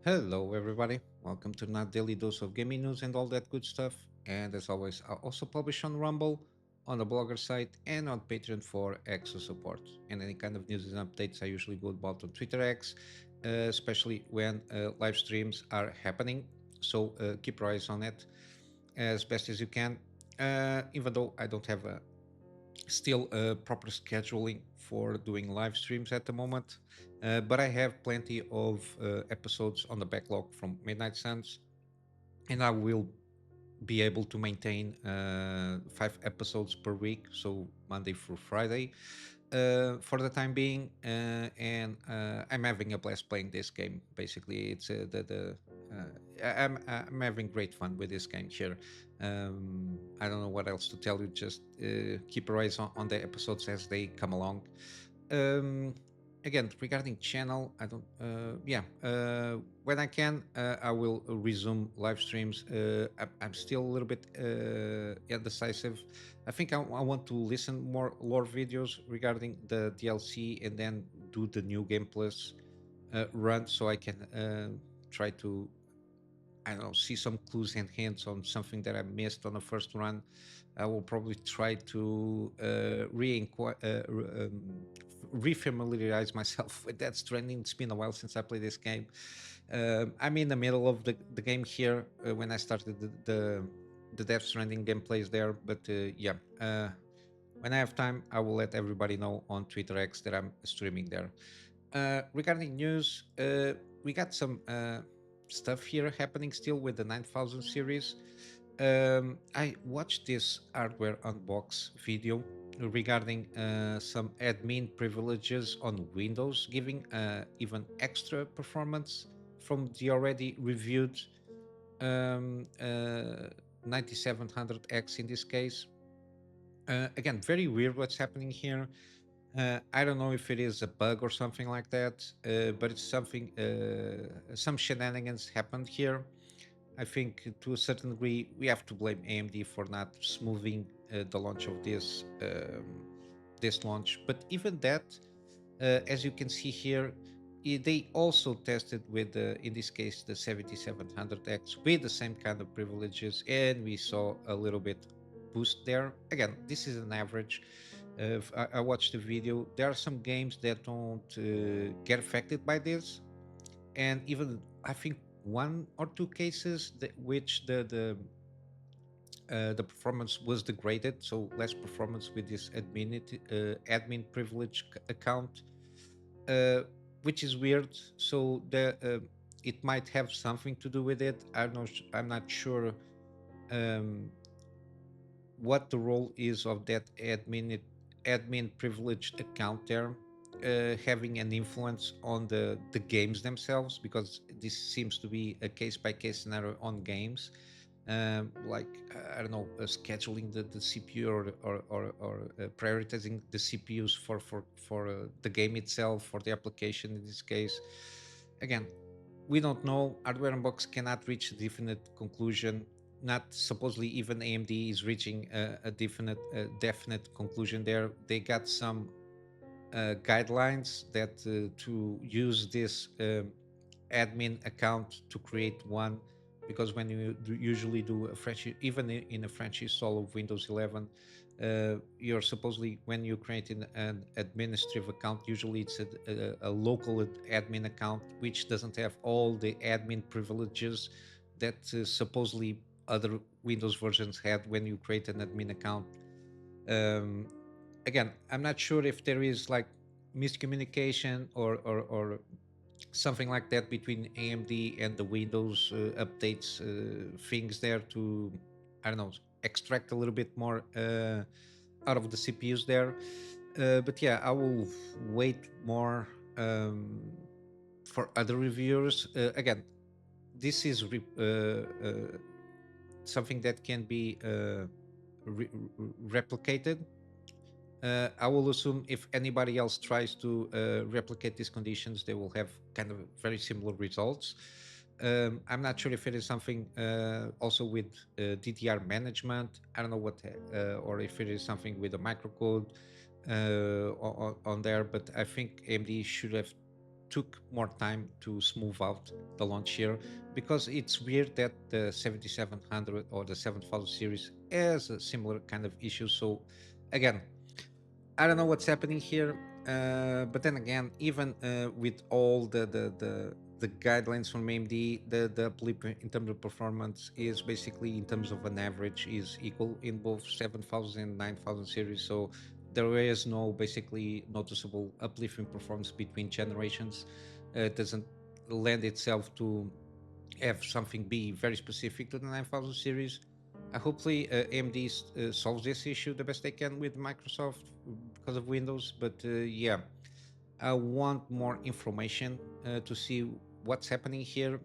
Hello, everybody. Welcome to another daily dose of gaming news and all that good stuff. And as always, I also publish on Rumble, on the blogger site, and on Patreon for extra support. And any kind of news and updates I usually go about on Twitter X, especially when live streams are happening. So keep your eyes on it as best as you can. Even though I don't have a still proper scheduling for doing live streams at the moment. But I have plenty of episodes on the backlog from Midnight Suns, and I will be able to maintain 5 episodes per week, so Monday through Friday, for the time being. And I'm having a blast playing this game. Basically, it's I'm having great fun with this game here. I don't know what else to tell you. Just keep your eyes on the episodes as they come along. um Again, regarding channel, I don't yeah when I can, I will resume live streams. I'm still a little bit indecisive. I think I want to listen more lore videos regarding the DLC and then do the new game plus run, so I can try to, I don't know, see some clues and hints on something that I missed on the first run. I will probably try to refamiliarize myself with that Stranding. It's been a while since I played this game. I'm in the middle of the game here when I started the Death Stranding gameplays there, but yeah. When I have time, I will let everybody know on Twitter X that I'm streaming there. Regarding news, we got some stuff here happening still with the 9000 series. I watched this hardware unbox video regarding some admin privileges on Windows, giving even extra performance from the already reviewed 9700X in this case. Again, very weird what's happening here. I don't know if it is a bug or something like that, but it's something. Some shenanigans happened here. I think to a certain degree we have to blame AMD for not smoothing the launch of this launch. But even that, as you can see here, they also tested with, in this case, the 7700X with the same kind of privileges, and we saw a little bit boost there. Again, this is an average. I watched the video. There are some games that don't get affected by this, and even I think one or two cases which the performance was degraded, so less performance with this admin privilege account, uh, which is weird. So it might have something to do with it. I'm not sure um, what the role is of that admin privileged account there, having an influence on the games themselves, because this seems to be a case by case scenario on games. Like, I don't know, scheduling the CPU, or prioritizing the CPUs for the game itself, for the application in this case. Again, we don't know. Hardware Unbox cannot reach a definite conclusion. Not supposedly even AMD is reaching definite conclusion there. They got some guidelines that to use this admin account to create one, because when you usually do a fresh, even in a fresh install of Windows 11, you're supposedly, when you create an administrative account, usually it's a local admin account which doesn't have all the admin privileges that supposedly other Windows versions had when you create an admin account. um, Again, I'm not sure if there is like miscommunication or something like that between AMD and the Windows updates things there to, I don't know, extract a little bit more out of the CPUs there. But yeah, I will wait more for other reviewers. Again, this is something that can be replicated. I will assume if anybody else tries to replicate these conditions, they will have kind of very similar results. I'm not sure if it is something also with DDR management. I don't know what, or if it is something with a microcode on there. But I think AMD should have took more time to smooth out the launch here, because it's weird that the 7700 or the 7000 series has a similar kind of issue. So again, I don't know what's happening here, but then again, even with all the guidelines from AMD, the blip in terms of performance is basically, in terms of an average, is equal in both 7000 and 9000 series. So there is no basically noticeable uplift in performance between generations. It doesn't lend itself to have something be very specific to the 9000 series. Hopefully, AMD solves this issue the best they can with Microsoft because of Windows. But yeah, I want more information to see what's happening here.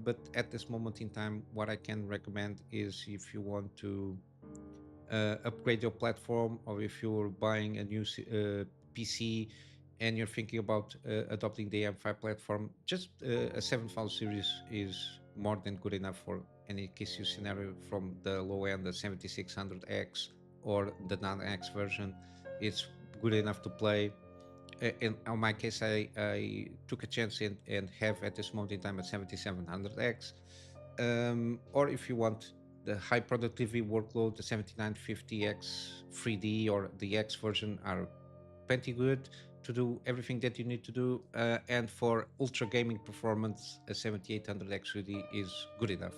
But at this moment in time, what I can recommend is, if you want to upgrade your platform, or if you're buying a new PC and you're thinking about adopting the M5 platform, just a 7000 series is more than good enough for any case use scenario. From the low end, the 7600X or the non-X version, it's good enough to play. In my case, I took a chance and have at this moment in time a 7700X. Or if you want the high productivity workload, the 7950X 3D or the X version are plenty good to do everything that you need to do. And for ultra gaming performance, a 7800X 3D is good enough.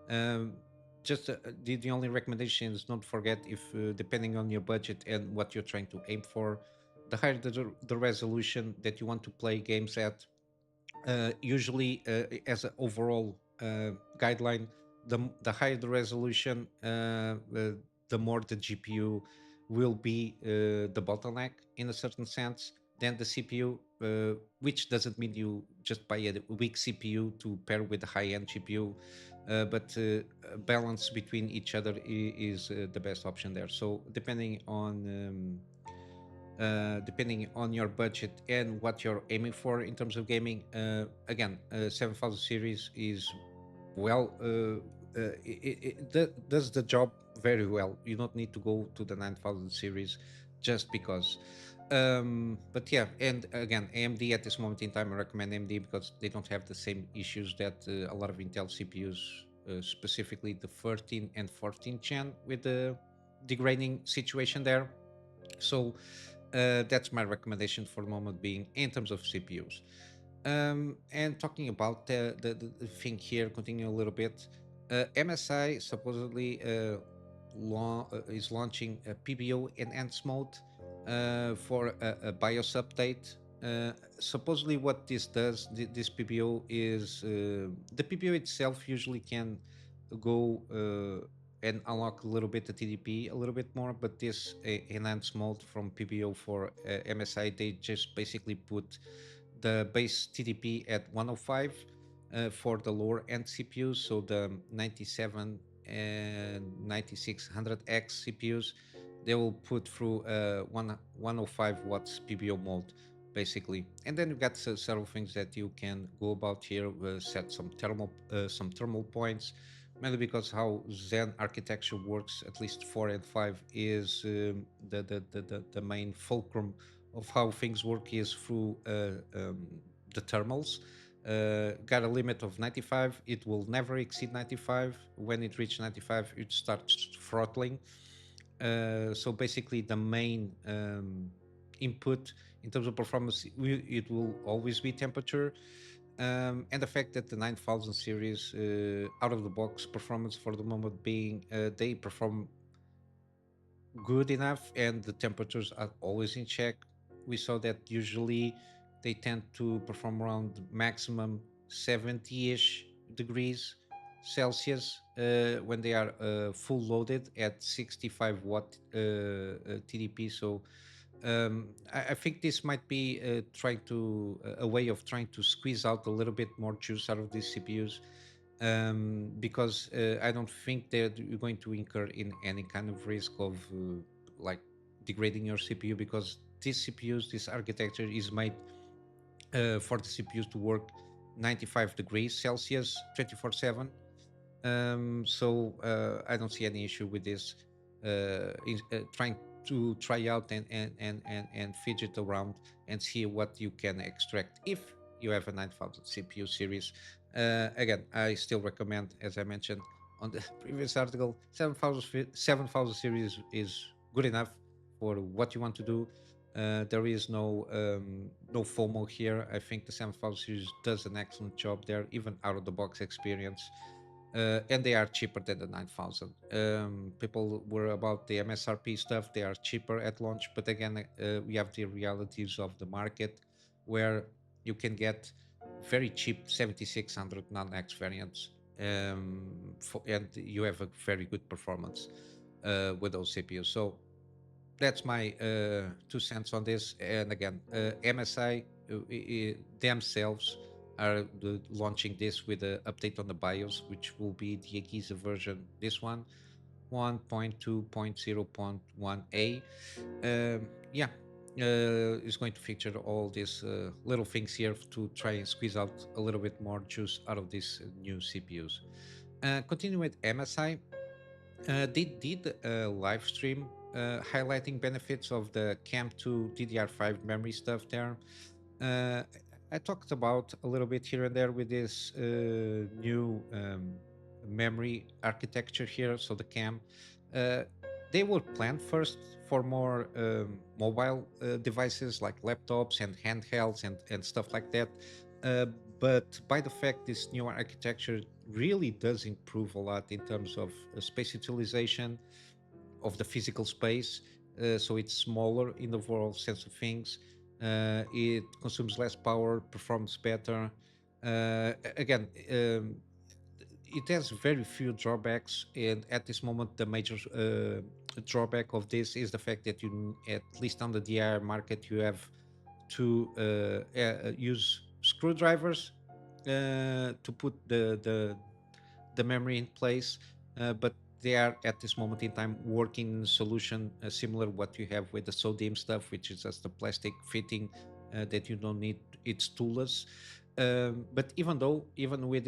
Um, just the only recommendation is, don't forget, if depending on your budget and what you're trying to aim for, the higher the resolution that you want to play games at, usually as an overall guideline, the higher the resolution, the more the GPU will be the bottleneck in a certain sense than the CPU, which doesn't mean you just buy a weak CPU to pair with a high-end GPU, but a balance between each other is the best option there. So depending on your budget and what you're aiming for in terms of gaming. Again, 7000 series is well, it does the job very well. You don't need to go to the 9000 series just because. But yeah, and again, AMD at this moment in time, I recommend AMD because they don't have the same issues that a lot of Intel CPUs, specifically the 13 and 14 gen, with the degrading situation there. So that's my recommendation for the moment being in terms of CPUs. And talking about the thing here, continue a little bit. MSI supposedly is launching a PBO enhanced mode for a BIOS update. Supposedly, what this does, this PBO is the PBO itself usually can go and unlock a little bit the TDP a little bit more, but this enhanced mode from PBO for MSI, they just basically put the base TDP at 105 for the lower end CPUs, so the 97 and 9600X CPUs, they will put through 105 watts PBO mode basically. And then you've got several things that you can go about here. Set some thermal points, mainly because how ZEN architecture works, at least 4 and 5, is the main fulcrum of how things work is through the thermals. Got a limit of 95. It will never exceed 95. When it reaches 95, it starts throttling. So basically, the main input in terms of performance, it will always be temperature. And the fact that the 9000 series, out of the box performance for the moment being, they perform good enough and the temperatures are always in check. We saw that usually they tend to perform around maximum 70-ish degrees Celsius when they are full loaded at 65 watt TDP. So I think this might be trying to a way of trying to squeeze out a little bit more juice out of these CPUs, because I don't think that you're going to incur in any kind of risk of like degrading your CPU, because these CPUs, this architecture is made for the CPUs to work 95 degrees Celsius 24/7. So I don't see any issue with this. Trying to try out and fidget around and see what you can extract if you have a 9000 CPU series. Again, I still recommend, as I mentioned on the previous article, 7000 series is good enough for what you want to do. There is no FOMO here. I think the 7000 series does an excellent job there, even out of the box experience. And they are cheaper than the 9000. People were about the MSRP stuff, they are cheaper at launch, but again, we have the realities of the market where you can get very cheap 7600 non-X variants, and you have a very good performance with those CPUs. So that's my 2 cents on this. And again, MSI themselves are launching this with an update on the BIOS, which will be the Agiza version. This one, 1.2.0.1a. Yeah, is going to feature all these little things here to try and squeeze out a little bit more juice out of these new CPUs. Continue with MSI. They did a live stream highlighting benefits of the CAMM2 DDR5 memory stuff there. Uh, I talked about a little bit here and there with this new memory architecture here. So the CAMM, uh, they were planned first for more mobile devices like laptops and handhelds and stuff like that. Uh, but by the fact this new architecture really does improve a lot in terms of space utilization of the physical space. So it's smaller in the overall sense of things. It consumes less power, performs better. Again, it has very few drawbacks, and at this moment, the major drawback of this is the fact that you, at least on the DIR market, you have to use screwdrivers to put the memory in place, but they are at this moment in time working in a solution similar what you have with the sodium stuff, which is just a plastic fitting that you don't need. It's toolless. But even with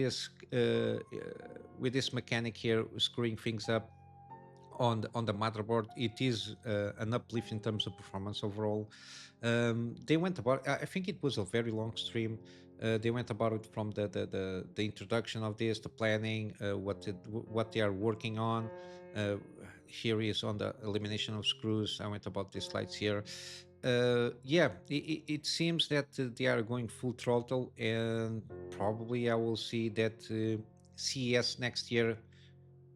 this mechanic here, screwing things up on the motherboard, it is an uplift in terms of performance overall. They went about, I think it was a very long stream. They went about it from the introduction of this, the planning, what they are working on. uh, Here is on the elimination of screws. I went about these slides here. Yeah, it seems that they are going full throttle, and probably I will see that CES next year,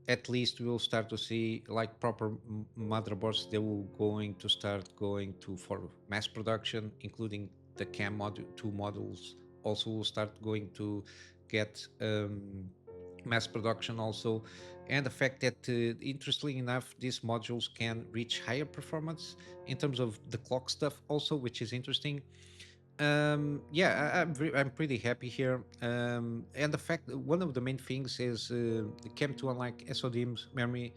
at least we will start to see like proper motherboards. They will going to start going to for mass production, including the CAMM module 2 models. Also will start going to get mass production also. And the fact that interestingly enough, these modules can reach higher performance in terms of the clock stuff also, which is interesting. Yeah, I'm pretty happy here. And the fact that one of the main things is the CAMM2, unlike SODIMM's memory,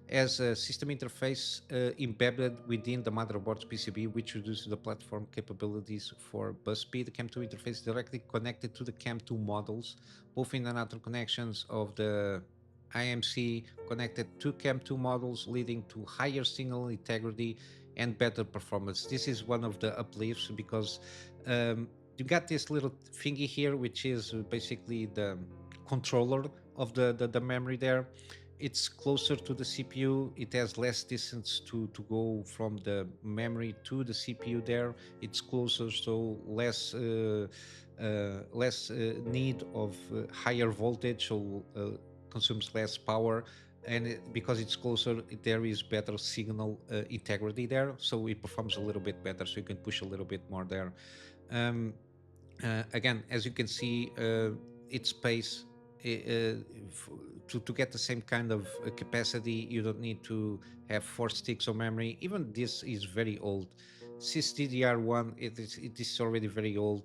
as a system interface embedded within the motherboard's PCB, which reduces the platform capabilities for bus speed. The CAMM2 interface is directly connected to the CAMM2 models, both in and outer connections of the IMC connected to CAMM2 models, leading to higher signal integrity and better performance. This is one of the uplifts because you got this little thingy here, which is basically the controller of the memory there. It's closer to the CPU. It has less distance to go from the memory to the CPU there. It's closer, so less need of higher voltage, so consumes less power. And because it's closer, there is better signal integrity there, so it performs a little bit better, so you can push a little bit more there. um, Again, as you can see, its space to get the same kind of capacity, you don't need to have 4 sticks of memory. Even this is very old. Since DDR1, it is already very old.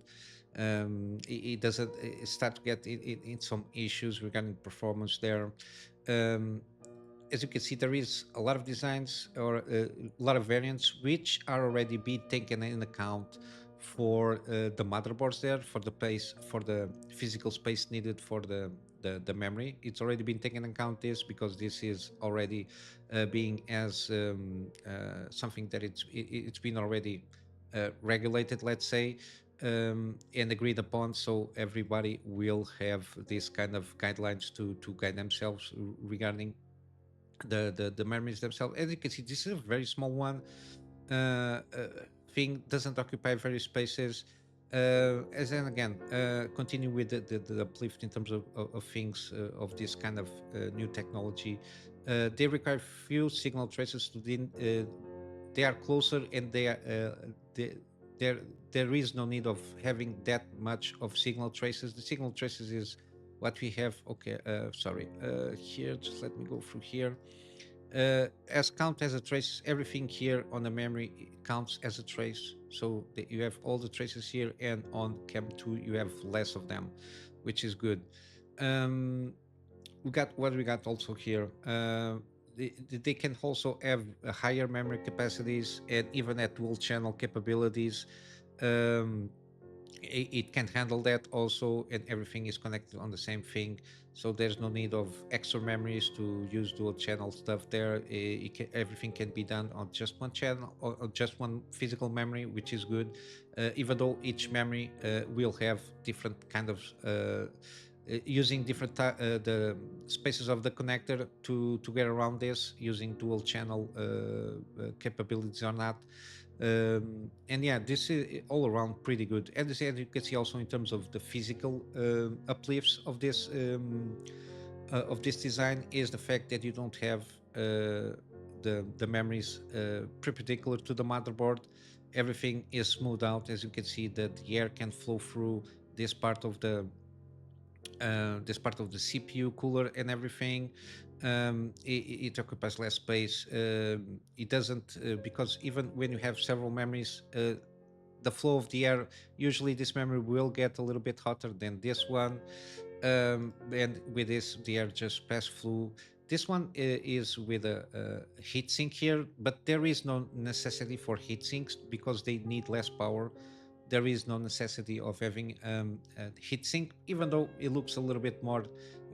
It doesn't start to get in some issues regarding performance there. um, as you can see, there is a lot of designs or a lot of variants which are already being taken in account for the motherboards there, for the space, for the physical space needed for the memory. It's already been taken account this because this is already being as something that it's been already regulated, let's say, and agreed upon. So everybody will have this kind of guidelines to guide themselves regarding the memories themselves. As you can see, this is a very small one. Thing doesn't occupy very spaces. As then again, continue with the uplift in terms of things of this kind of new technology. They require few signal traces to they are closer and they, there there is no need of having that much of signal traces. The signal traces is what we have. Okay, sorry. Here, just let me go through here. As count as a trace, everything here on the memory counts as a trace. So you have all the traces here, and on CAMM2 you have less of them, which is good. Um, we got what we got also here. They can also have higher memory capacities and even at dual channel capabilities. Um, it can handle that also, and everything is connected on the same thing, so there's no need of extra memories to use dual channel stuff there. Everything can be done on just one channel or just one physical memory, which is good, even though each memory will have different kind of using different the spaces of the connector to get around this using dual channel capabilities or not. And yeah, this is all around pretty good. And as you can see also in terms of the physical uplifts of this design is the fact that you don't have the memories perpendicular to the motherboard. Everything is smoothed out. As you can see, that the air can flow through this part of the CPU cooler and everything. It occupies less space. It doesn't because even when you have several memories, the flow of the air, usually this memory will get a little bit hotter than this one. And with this, the air just pass through. This one is with a heat sink here, but there is no necessity for heat sinks because they need less power. There is no necessity of having a heatsink, even though it looks a little bit more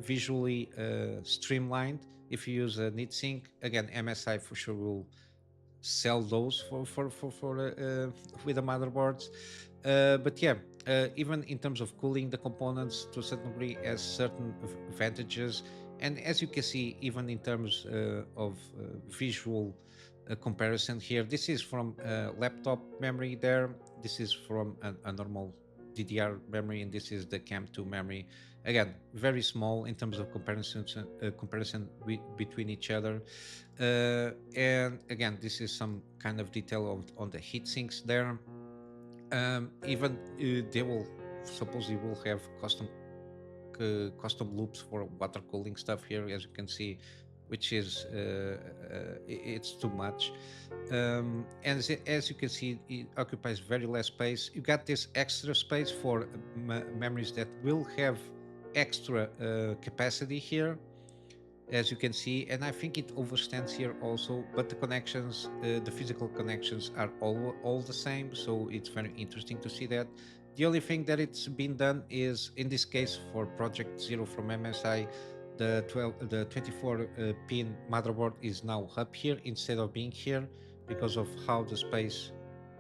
visually streamlined if you use a heatsink. Again, MSI for sure will sell those for with the motherboards. But yeah, even in terms of cooling, the components to a certain degree has certain advantages. And as you can see, even in terms of visual comparison here, this is from laptop memory there. This is from a normal DDR memory, and this is the CAMM2 memory. Again, very small in terms of comparison between each other. And again, this is some kind of detail on the heat sinks there. Even they will supposedly will have custom loops for water cooling stuff here, as you can see, which is it's too much. And as you can see, it occupies very less space. You got this extra space for memories that will have extra capacity here, as you can see, and I think it overstands here also, but the connections, the physical connections are all the same, so it's very interesting to see that. The only thing that it's been done is, in this case for Project Zero from MSI, the 24 pin motherboard is now up here instead of being here because of how the space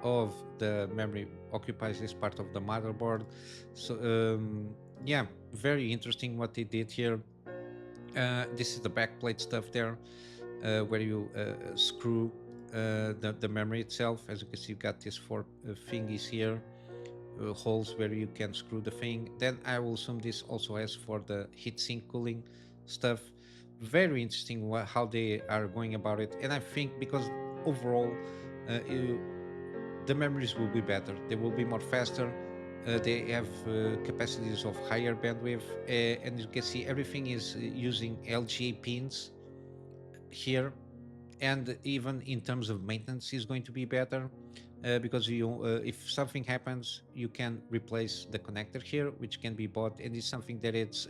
of the memory occupies this part of the motherboard. So yeah, very interesting what they did here. This is the backplate stuff there, where you screw the memory itself. As you can see, you've got these four thingies here, holes where you can screw the thing. Then I will assume this also has for the heatsink cooling stuff. Very interesting how they are going about it. And I think because overall, the memories will be better. They will be more faster. They have capacities of higher bandwidth, and you can see everything is using LGA pins here, and even in terms of maintenance is going to be better because if something happens, you can replace the connector here, which can be bought, and it's something that it's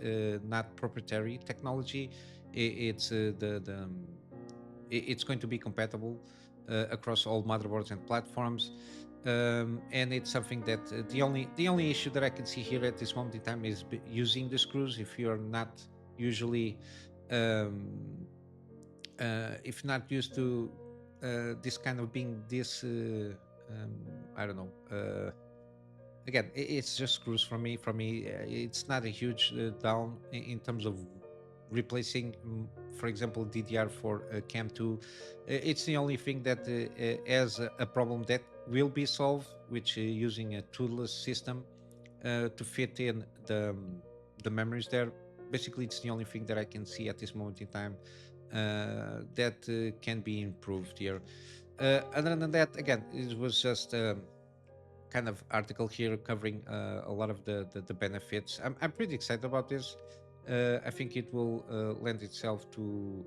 not proprietary technology. It's it's going to be compatible across all motherboards and platforms. And it's something that the only issue that I can see here at this moment in time is using the screws. If you're not usually um, if not used to this kind of being this I don't know again, it's just screws for me. It's not a huge down in terms of replacing, for example, DDR for CAMM 2. It's the only thing that has a problem that will be solved, which using a toolless system to fit in the memories there. Basically, it's the only thing that I can see at this moment in time that can be improved here. Other than that, again, it was just kind of article here covering a lot of the benefits. I'm pretty excited about this. I think it will lend itself to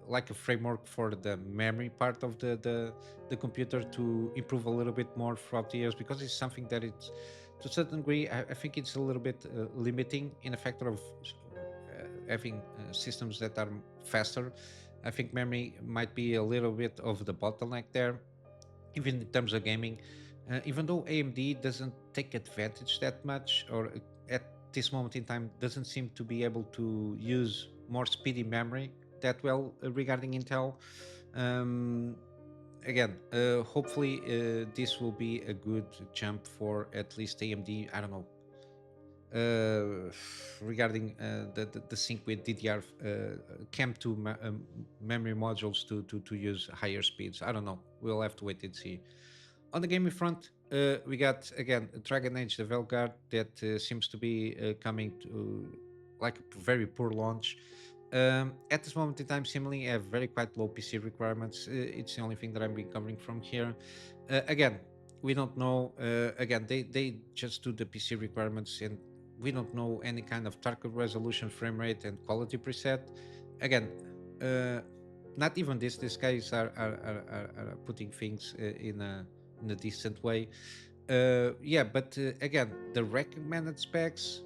like a framework for the memory part of the computer to improve a little bit more throughout the years, because it's something that it's to a certain degree I think it's a little bit limiting in a factor of having systems that are faster. I think memory might be a little bit of the bottleneck there, even in terms of gaming. Even though AMD doesn't take advantage that much, or at this moment in time doesn't seem to be able to use more speedy memory that well regarding Intel. Um, Again, hopefully this will be a good jump for at least AMD. I don't know regarding the sync with DDR CAMM2 memory modules to use higher speeds. I don't know. We'll have to wait and see. On the gaming front, we got again Dragon Age the Veilguard that seems to be coming to like a very poor launch. At this moment in time, similarly, have very quite low PC requirements. It's the only thing that I'm been covering from here. Again, we don't know. Again, they just do the PC requirements, and we don't know any kind of target resolution, frame rate, and quality preset. Again, uh, not even this. These guys are putting things in a decent way. Yeah, but again, the recommended specs: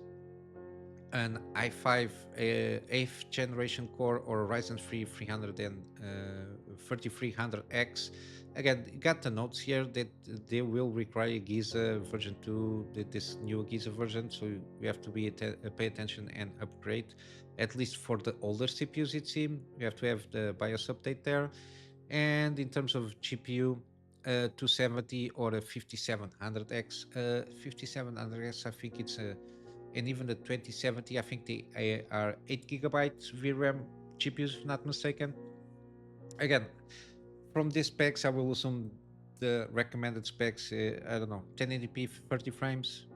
an i5 8th generation core or Ryzen 3 300 and 3300X. Again, you got the notes here that they will require Giza version 2, this new Giza version, so we have to pay attention and upgrade. At least for the older CPUs, it seems we have to have the BIOS update there. And in terms of GPU, 270 or a 5700X. 5700X, I think it's a, and even the 2070, I think they are 8 gigabytes VRAM GPUs, if not mistaken. Again, from these specs, I will assume the recommended specs, I don't know, 1080p 30 frames,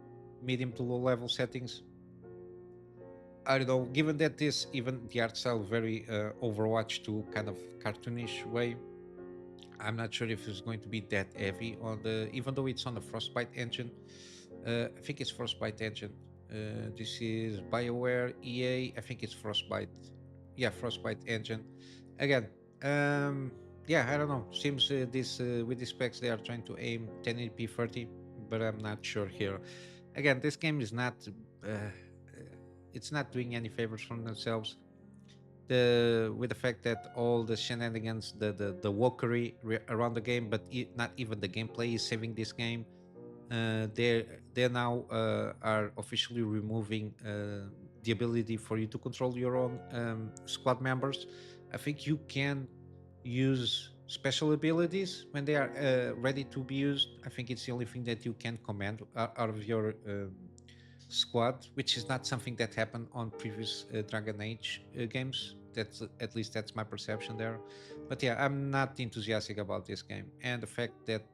medium to low level settings. I don't know, given that this, even the art style, very Overwatch to kind of cartoonish way, I'm not sure if it's going to be that heavy on the, even though it's on the Frostbite engine. I think it's Frostbite engine. This is BioWare, EA. I think it's Frostbite. Yeah, Frostbite engine. Again, yeah, I don't know. Seems this with the specs they are trying to aim 1080p 30, but I'm not sure here. Again, this game is not. It's not doing any favors from themselves. With the fact that all the shenanigans, the wokery around the game, but not even the gameplay is saving this game. They now are officially removing the ability for you to control your own squad members. I think you can use special abilities when they are ready to be used. I think it's the only thing that you can command out of your squad, which is not something that happened on previous Dragon Age games. That's at least that's my perception there. But yeah, I'm not enthusiastic about this game, and the fact that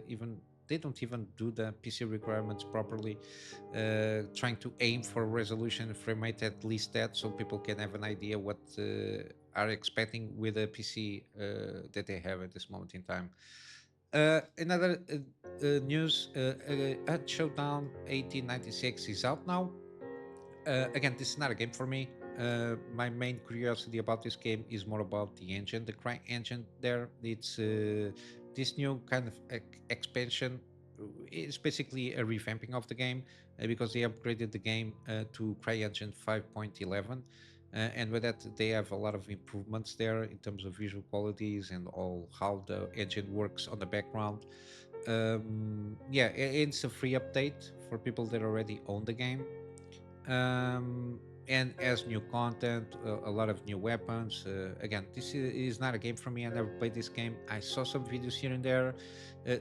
even they don't even do the PC requirements properly, trying to aim for resolution and frame rate at least that, so people can have an idea what are expecting with a PC that they have at this moment in time. Another news: Showdown 1896 is out now. Again, this is not a game for me. My main curiosity about this game is more about the engine, the Cry engine. There, it's this new kind of expansion. It's basically a revamping of the game because they upgraded the game to CryEngine 5.11. and with that they have a lot of improvements there in terms of visual qualities and all how the engine works on the background. Yeah, it's a free update for people that already own the game, and as new content, a lot of new weapons. Again, this is not a game for me. I never played this game. I saw some videos here and there.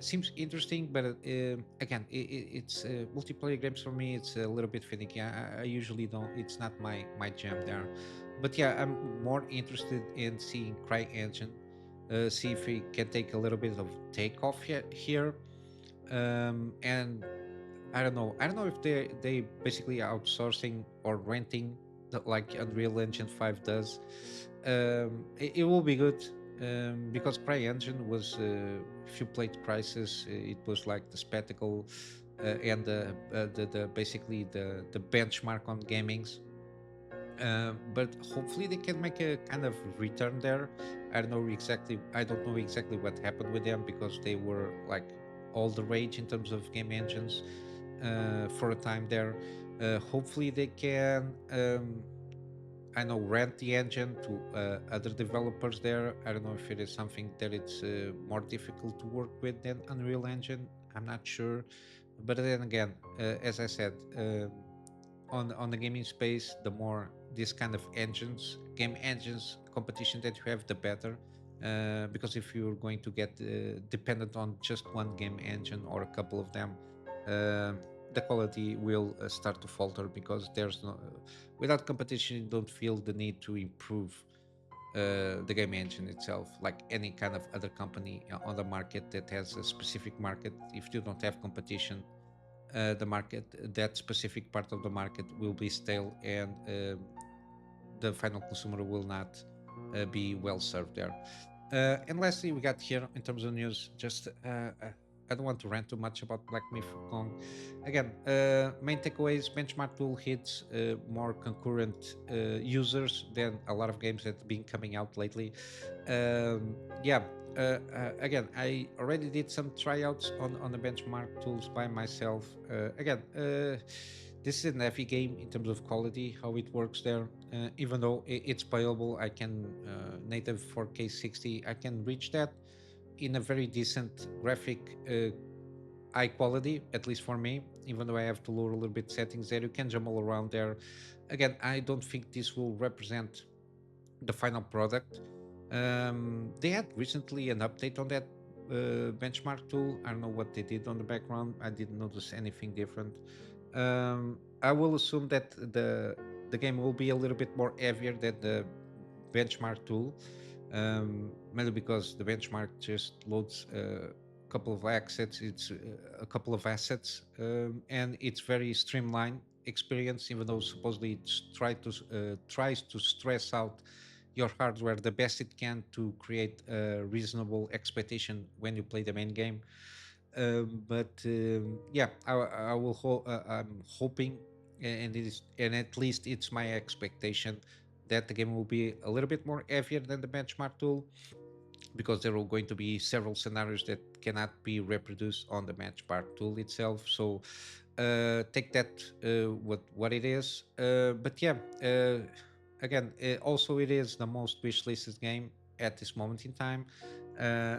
Seems interesting, but again, it's multiplayer games for me. It's a little bit finicky. I usually don't. It's not my jam there. But yeah, I'm more interested in seeing CryEngine, see if we can take a little bit of takeoff here, and I don't know if they basically outsourcing or renting like Unreal Engine 5 does. It will be good, because CryEngine was, if you played Crisis, it was like the spectacle, and the basically the benchmark on gamings. But hopefully they can make a kind of return there. I don't know exactly what happened with them, because they were like all the rage in terms of game engines for a time there. Hopefully they can, I know, rent the engine to other developers there. I don't know if it is something that it's more difficult to work with than Unreal Engine. I'm not sure, but then again, as I said, on the gaming space, the more this kind of game engines competition that you have, the better. Because if you're going to get dependent on just one game engine or a couple of them, uh, the quality will start to falter, because there's no without competition you don't feel the need to improve the game engine itself, like any kind of other company on the market that has a specific market. If you don't have competition, the market, that specific part of the market will be stale, and the final consumer will not be well served there. And lastly, we got here in terms of news, just I don't want to rant too much about Black Myth Wukong. Again, main takeaways: benchmark tool hits more concurrent users than a lot of games that have been coming out lately. Yeah, again, I already did some tryouts on the benchmark tools by myself. Again, this is an heavy game in terms of quality, how it works there. Even though it's playable, I can native 4K 60, I can reach that in a very decent graphic, high quality, at least for me. Even though I have to lower a little bit settings there, you can jumble around there. Again, I don't think this will represent the final product. They had recently an update on that benchmark tool. I don't know what they did on the background. I didn't notice anything different. I will assume that the game will be a little bit more heavier than the benchmark tool, mainly because the benchmark just loads a couple of assets. It's a couple of assets, and it's very streamlined experience. Even though supposedly tries to stress out your hardware the best it can to create a reasonable expectation when you play the main game. But yeah, I'm hoping, and it is, and at least it's my expectation that the game will be a little bit more heavier than the benchmark tool, because there are going to be several scenarios that cannot be reproduced on the benchmark tool itself. So take that what it is. But yeah, again, also it is the most wishlisted game at this moment in time. Uh,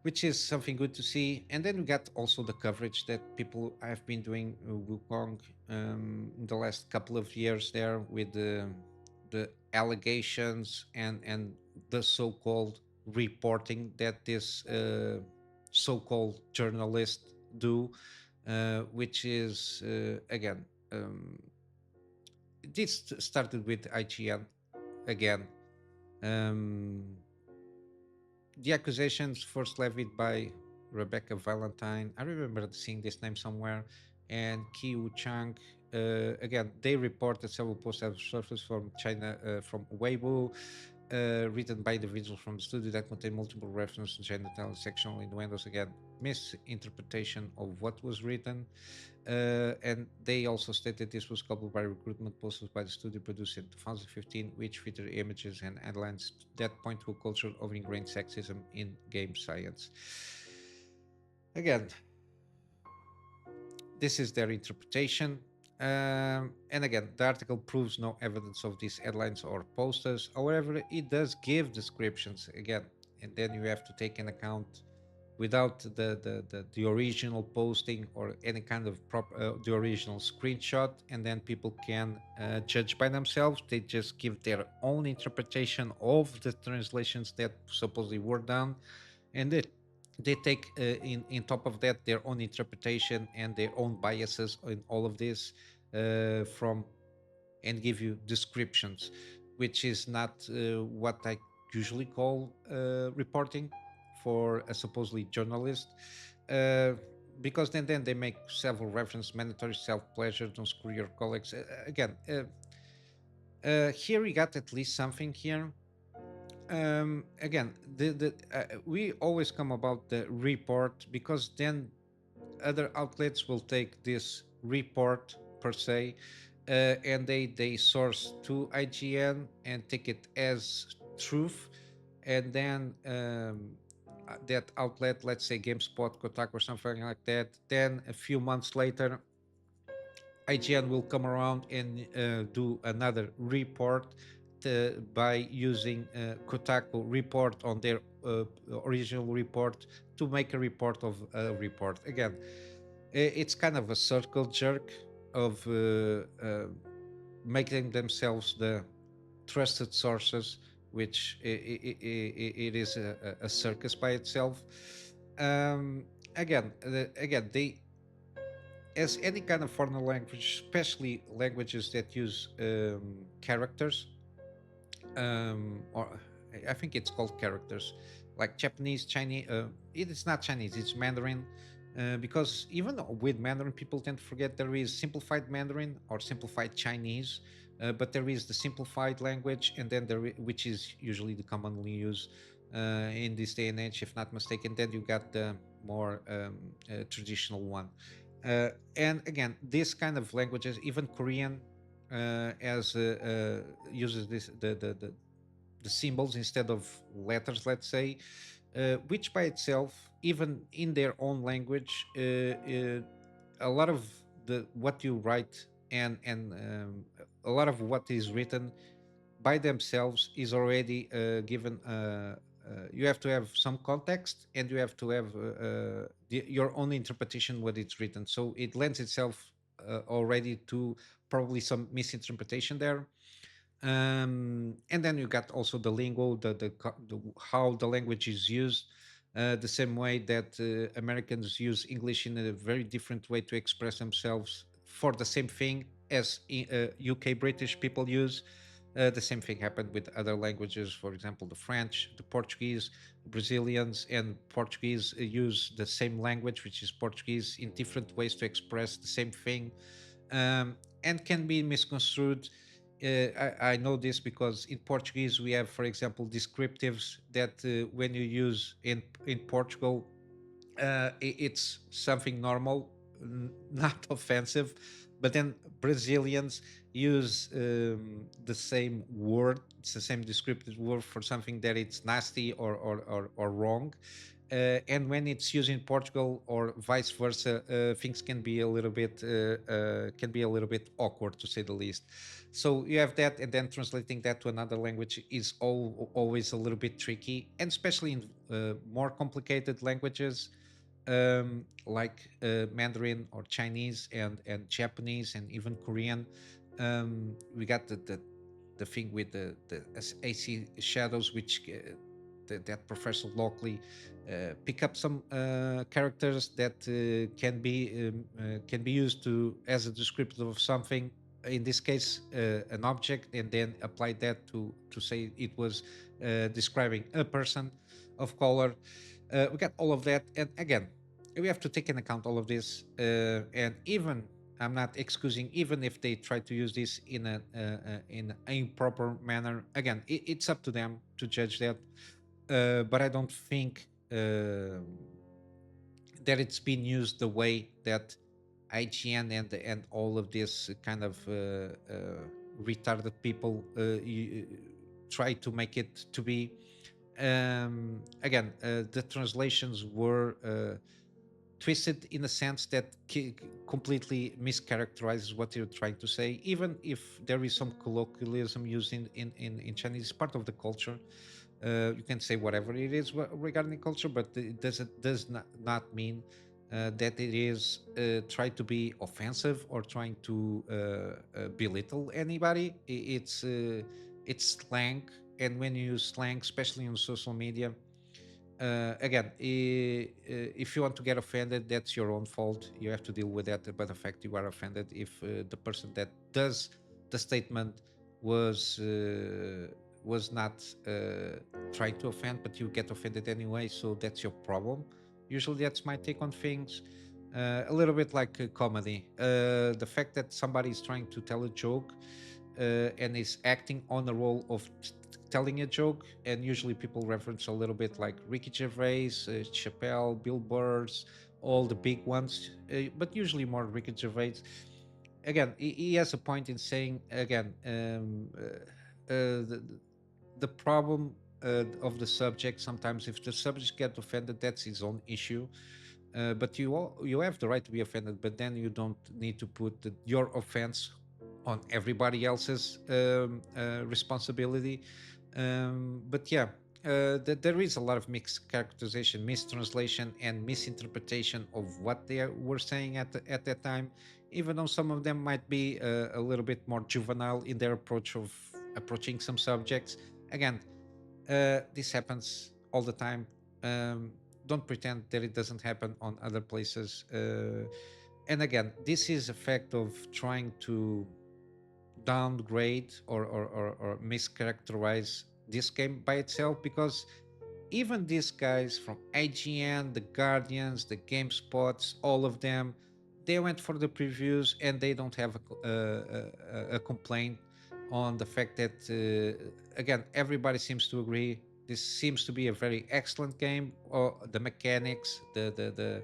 which is something good to see. And then we got also the coverage that people have been doing Wukong in the last couple of years there, with the allegations and the so-called reporting that this so-called journalist do, which is again, this started with IGN again. Um, the accusations first levied by Rebecca Valentine. I remember seeing this name somewhere. And Kiu Chang. Again, they reported several posts have surfaced from China, from Weibo, written by individuals from the studio that contain multiple references to genital and sexual innuendos. Again, misinterpretation of what was written. And they also stated this was coupled by recruitment posters by the studio produced in 2015, which feature images and headlines that point to a culture of ingrained sexism in game science. Again, this is their interpretation. And again, the article proves no evidence of these headlines or posters. However, it does give descriptions again, and then you have to take in account without the original posting or any kind of the original screenshot, and then people can judge by themselves. They just give their own interpretation of the translations that supposedly were done, and they take in top of that their own interpretation and their own biases in all of this from and give you descriptions, which is not what I usually call reporting for a supposedly journalist. Uh, because then they make several reference mandatory self-pleasure, don't screw your colleagues. Here we got at least something here. Again, we always come about the report, because then other outlets will take this report per se, and they source to IGN and take it as truth, and then that outlet, let's say GameSpot, Kotaku, or something like that, then a few months later IGN will come around and do another report by using Kotaku report on their original report to make a report of a report. Again, it's kind of a circle jerk of making themselves the trusted sources, which it is a circus by itself. Um, again, they, as any kind of foreign language, especially languages that use characters, or I think it's called characters, like Japanese, Chinese. It is not Chinese; it's Mandarin. Because even with Mandarin, people tend to forget there is simplified Mandarin or simplified Chinese, but there is the simplified language, and then which is usually the commonly used in this day and age, if not mistaken. Then you got the more traditional one. And again, this kind of languages, even Korean, as uses the symbols instead of letters, let's say, which by itself, even in their own language, a lot of the what you write and a lot of what is written by themselves is already given. You have to have some context, and you have to have your own interpretation what it's written. So it lends itself already to probably some misinterpretation there. And then you got also the lingo, the how the language is used, the same way that Americans use English in a very different way to express themselves for the same thing as UK British people use. The same thing happened with other languages, for example, the French, the Portuguese, Brazilians, and Portuguese use the same language, which is Portuguese, in different ways to express the same thing, and can be misconstrued. I know this because in Portuguese we have, for example, descriptives that when you use in Portugal, it's something normal, not offensive, but then Brazilians use the same word, it's the same descriptive word for something that it's nasty or wrong. And when it's used in Portugal or vice versa, things can be a little bit awkward, to say the least. So you have that, and then translating that to another language is always a little bit tricky, and especially in more complicated languages, like Mandarin or Chinese and Japanese and even Korean. We got the thing with the AC shadows, which that Professor Lockley pick up some characters that can be used to as a descriptor of something. In this case, an object, and then apply that to say it was describing a person of color. We got all of that, and again, we have to take into account all of this. And even I'm not excusing, even if they try to use this in an improper manner. Again, it's up to them to judge that. But I don't think that it's been used the way that IGN and all of this kind of retarded people try to make it to be. Again, the translations were twisted in a sense that completely mischaracterizes what you're trying to say, even if there is some colloquialism used in Chinese. It's part of the culture. You can say whatever it is regarding culture, but it does not mean that it is try to be offensive or trying to belittle anybody. It's slang, and when you use slang, especially on social media, again, if you want to get offended, that's your own fault. You have to deal with that. But the fact you are offended, if the person that does the statement was not trying to offend, but you get offended anyway, so that's your problem. Usually, that's my take on things. A little bit like comedy. The fact that somebody is trying to tell a joke and is acting on the role of telling a joke, and usually people reference a little bit like Ricky Gervais, Chappelle, Bill Burrs, all the big ones, but usually more Ricky Gervais. Again, he has a point in saying again, the, the problem of the subject, sometimes if the subject get offended, that's his own issue. But you have the right to be offended, but then you don't need to put your offense on everybody else's responsibility. But yeah, there is a lot of mixed characterization, mistranslation, and misinterpretation of what they were saying at that time. Even though some of them might be a little bit more juvenile in their approach of approaching some subjects. Again, this happens all the time. Don't pretend that it doesn't happen on other places. And again, this is a fact of trying to downgrade or mischaracterize this game by itself, because even these guys from IGN, the Guardians, the GameSpots, all of them, they went for the previews and they don't have a complaint on the fact that, again, everybody seems to agree this seems to be a very excellent game. Or the mechanics, the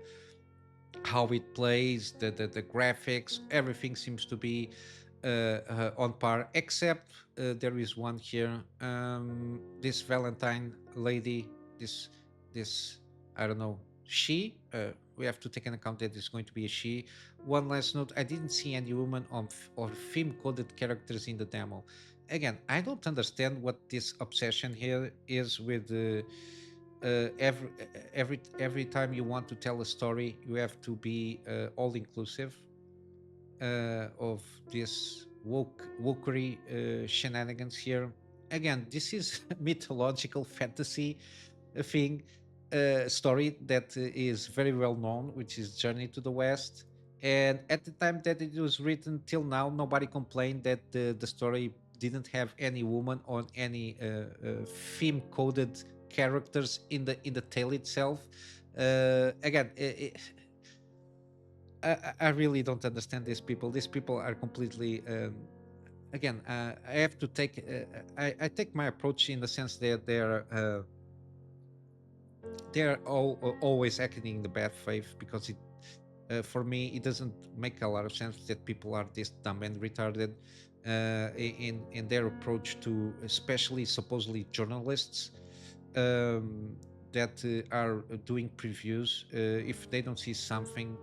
how it plays, the graphics, everything seems to be on par, except there is one here. This Valentine lady, this I don't know, she. We have to take an account that it's going to be a she. One last note: I didn't see any woman or theme-coded characters in the demo. Again, I don't understand what this obsession here is with. Every time you want to tell a story, you have to be all inclusive of this wokery shenanigans here. Again, this is mythological fantasy thing, story that is very well known, which is Journey to the West. And at the time that it was written till now, nobody complained that the story didn't have any woman or any theme coded characters in the tale itself. Again, I really don't understand these people. These people are completely. Again, I have to take. I take my approach in the sense that they're always acting in the bad faith, because it for me it doesn't make a lot of sense that people are this dumb and retarded in their approach to, especially supposedly journalists, um, that are doing previews. If they don't see something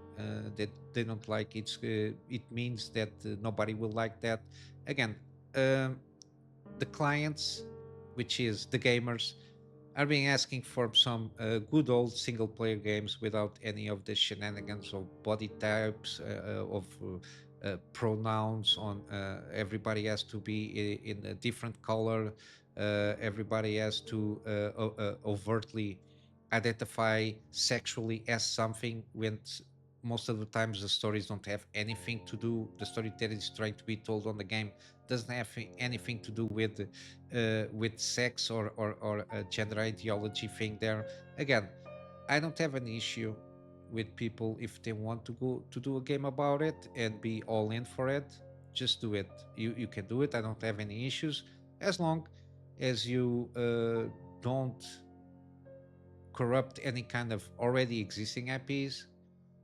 that they don't like, it means that nobody will like that. Again, um, the clients, which is the gamers, are being asking for some good old single player games without any of the shenanigans of body types, of pronouns on everybody has to be in a different color, everybody has to overtly identify sexually as something, when most of the times the stories don't have anything to do, the story that is trying to be told on the game doesn't have anything to do with sex or a gender ideology thing there. Again, I don't have an issue with people if they want to go to do a game about it and be all in for it. Just do it. You can do it. I don't have any issues, as long as you don't corrupt any kind of already existing IPs.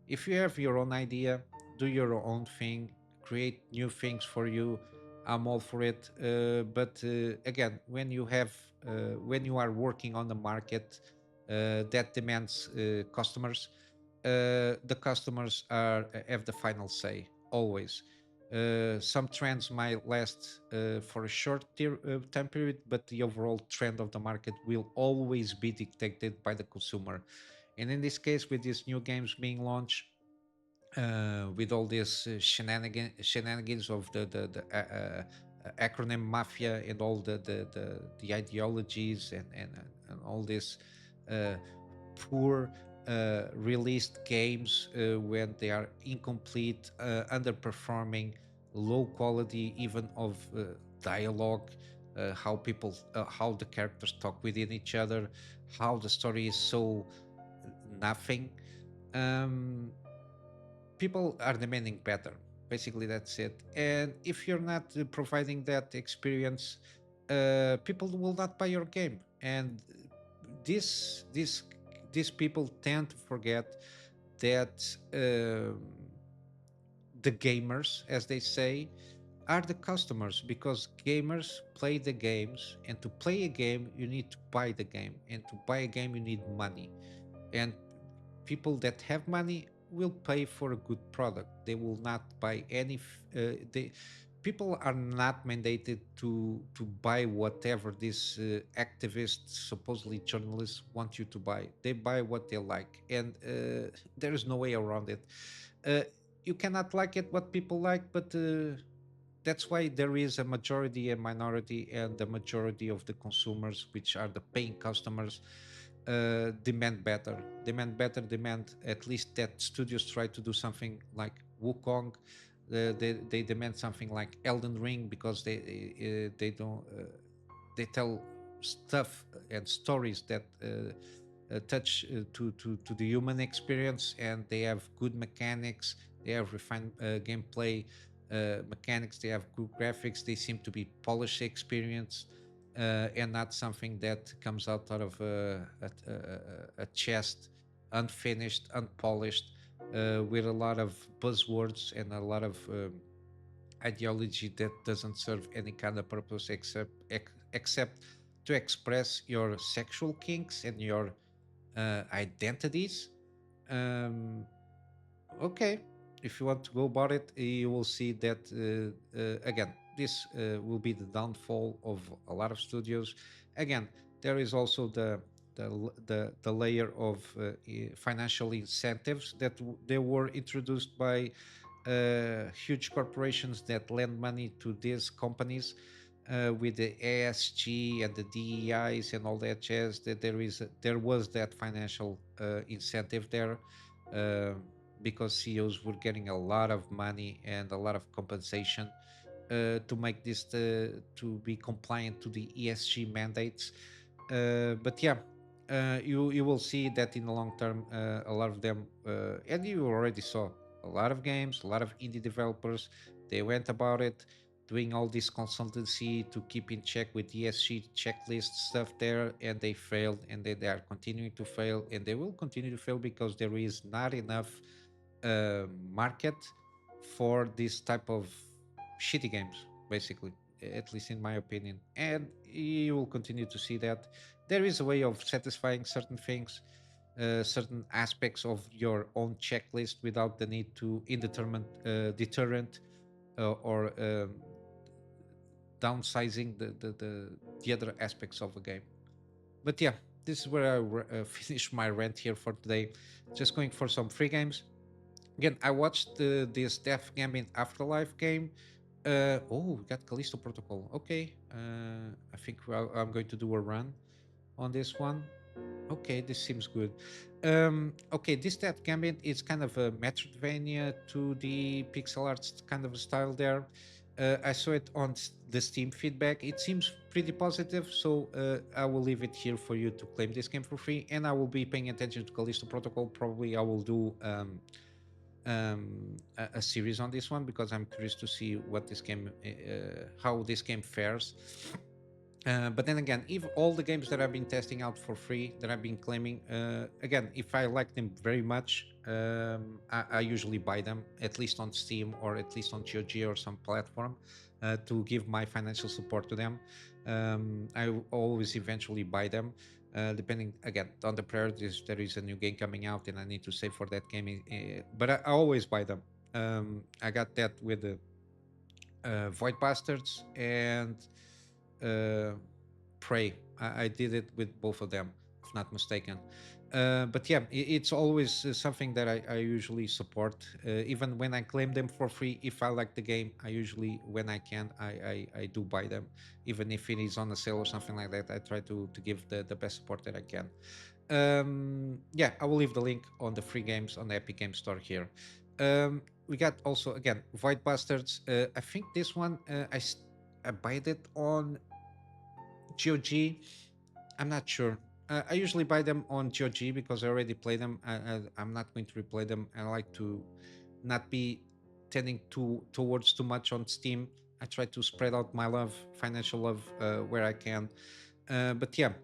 If you have your own idea, do your own thing, create new things for you. I'm all for it. But again, when you are working on the market that demands customers, the customers have the final say always. Some trends might last for a short time period, but the overall trend of the market will always be dictated by the consumer. And in this case, with these new games being launched, with all these shenanigans of the acronym mafia and all the ideologies and all this uh, poor released games when they are incomplete, underperforming, low quality even of dialogue, how the characters talk within each other, how the story is so nothing. Um, People are demanding better. Basically, that's it. And if you're not providing that experience, people will not buy your game. And this this these people tend to forget that the gamers, as they say, are the customers, because gamers play the games, and to play a game you need to buy the game, and to buy a game you need money. And people that have money will pay for a good product. They will not buy any they people are not mandated to buy whatever these activists, supposedly journalists, want you to buy. They buy what they like, and there is no way around it. uh, you cannot like it what people like, but that's why there is a majority and minority, and the majority of the consumers, which are the paying customers, demand better, demand at least that studios try to do something like Wukong. They demand something like Elden Ring, because they don't they tell stuff and stories that touch to the human experience, and they have good mechanics, they have refined gameplay mechanics, they have good graphics, they seem to be polished experience, and not something that comes out of a chest, unfinished, unpolished, with a lot of buzzwords and a lot of ideology that doesn't serve any kind of purpose except to express your sexual kinks and your identities. Um, okay, if you want to go about it, you will see that again, this will be the downfall of a lot of studios. Again, there is also the layer of financial incentives that they were introduced by huge corporations that lend money to these companies, with the ASG and the DEIs and all that jazz. That there was that financial incentive there, uh, because CEOs were getting a lot of money and a lot of compensation to make this to be compliant to the ESG mandates. But yeah, you will see that in the long term, a lot of them, and you already saw a lot of games, a lot of indie developers. They went about it, doing all this consultancy to keep in check with ESG checklist stuff there, and they failed, and they are continuing to fail, and they will continue to fail because there is not enough market for this type of shitty games, basically, at least in my opinion. And you will continue to see that there is a way of satisfying certain things, certain aspects of your own checklist without the need to indeterminate deterrent or downsizing the other aspects of a game. But yeah, this is where I finish my rant here for today. Just going for some free games. Again, I watched this Death Gambit Afterlife game. Oh, we got Callisto Protocol. Okay, I think I'm going to do a run on this one. Okay, this seems good. Okay, this Death Gambit is kind of a Metroidvania to the pixel arts kind of style there. I saw it on the Steam feedback. It seems pretty positive, so I will leave it here for you to claim this game for free. And I will be paying attention to Callisto Protocol. Probably I will do a series on this one, because I'm curious to see what this game, how this game fares. But then again, if all the games that I've been testing out for free, that I've been claiming, again, if I like them very much, I usually buy them, at least on Steam or at least on GOG or some platform, to give my financial support to them. I always eventually buy them. depending again on the priorities. There is a new game coming out, and I need to save for that game. But I always buy them. I got that with the Void Bastards and uh, Prey. I did it with both of them, if not mistaken. But yeah, it's always something that I usually support, even when I claim them for free. If I like the game, I usually, when I can, I do buy them, even if it is on a sale or something like that. I try to give the best support that I can. Yeah, I will leave the link on the free games on the Epic Game Store here. We got also again Void Bastards. I think this one I buy it on GOG. I'm not sure. I usually buy them on GOG because I already play them. I'm not going to replay them. I like to not be tending towards too much on Steam. I try to spread out my love, financial love, where I can. But yeah,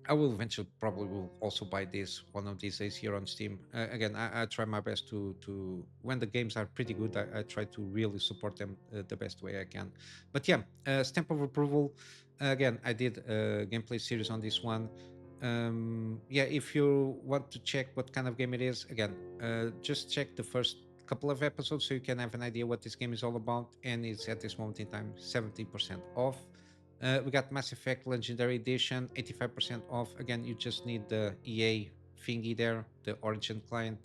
I will eventually probably will also buy this one of these days here on Steam. Again, I try my best to when the games are pretty good, I try to really support them the best way I can. But yeah, stamp of approval. Again, I did a gameplay series on this one. Yeah, if you want to check what kind of game it is, again, just check the first couple of episodes so you can have an idea what this game is all about. And it's at this moment in time 70% off. We got Mass Effect Legendary Edition, 85% off. Again, you just need the EA thingy there, the Origin client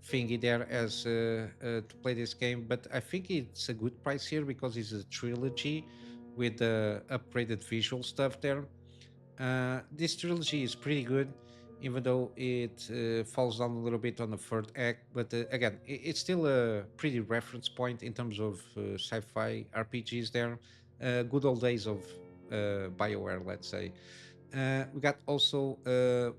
thingy there as to play this game. But I think it's a good price here because it's a trilogy with the upgraded visual stuff there. This trilogy is pretty good, even though it falls down a little bit on the third act. But again, it's still a pretty reference point in terms of sci-fi RPGs there. Good old days of BioWare, let's say. We got also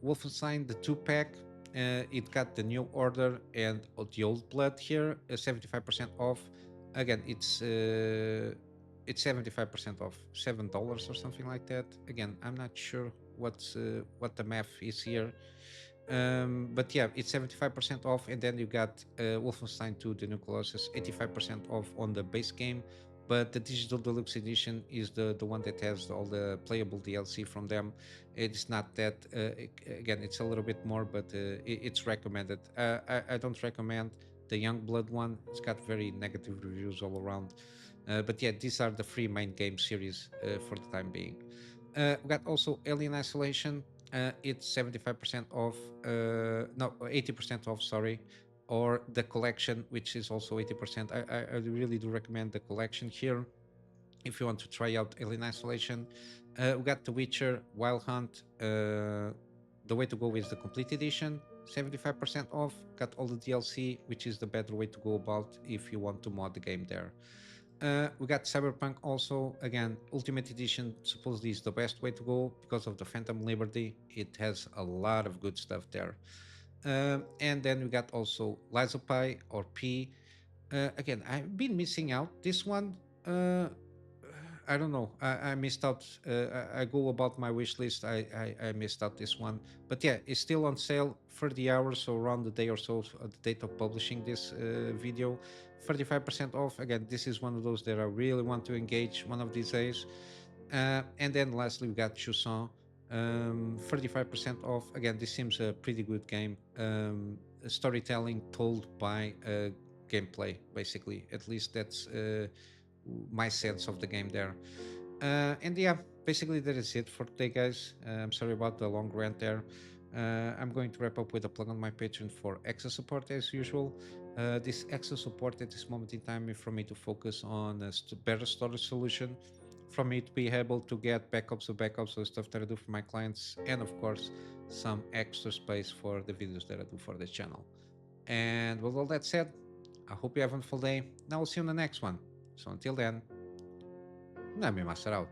Wolfenstein, the two-pack. It got the New Order and the Old Blood here, 75% off. Again, it's 75% off, $7 or something like that. Again, I'm not sure what the math is here. But yeah, it's 75% off, and then you got Wolfenstein 2: The New Colossus, 85% off on the base game. But the digital deluxe edition is the one that has all the playable DLC from them. It's not that again, it's a little bit more, but it's recommended. I don't recommend the Young Blood one. It's got very negative reviews all around. But yeah, these are the three main game series for the time being. We got also Alien Isolation. It's 75% off. No, 80% off. Sorry, or the collection, which is also 80%. I really do recommend the collection here if you want to try out Alien Isolation. We got The Witcher Wild Hunt. The way to go is the complete edition, 75% off. Got all the DLC, which is the better way to go about if you want to mod the game there. We got Cyberpunk also. Again, Ultimate Edition supposedly is the best way to go because of the Phantom Liberty. It has a lot of good stuff there. And then we got also Lies of Pi or P. Again, I've been missing out. This one, I don't know. I missed out. I go about my wish list. I missed out this one. But yeah, it's still on sale. 30 hours, so around the day or so at the date of publishing this video. 35% off. Again, this is one of those that I really want to engage one of these days. And then lastly, we got Jusant. 35% off. Again, this seems a pretty good game. Storytelling told by gameplay, basically. At least that's my sense of the game there. And yeah, basically that is it for today, guys. I'm sorry about the long rant there. I'm going to wrap up with a plug on my Patreon for extra support as usual. This extra support at this moment in time is for me to focus on a better storage solution, for me to be able to get backups of backups of stuff that I do for my clients, and of course, some extra space for the videos that I do for this channel. And with all that said, I hope you have a wonderful day. Now we'll see you on the next one. So until then, Kunamy Master out.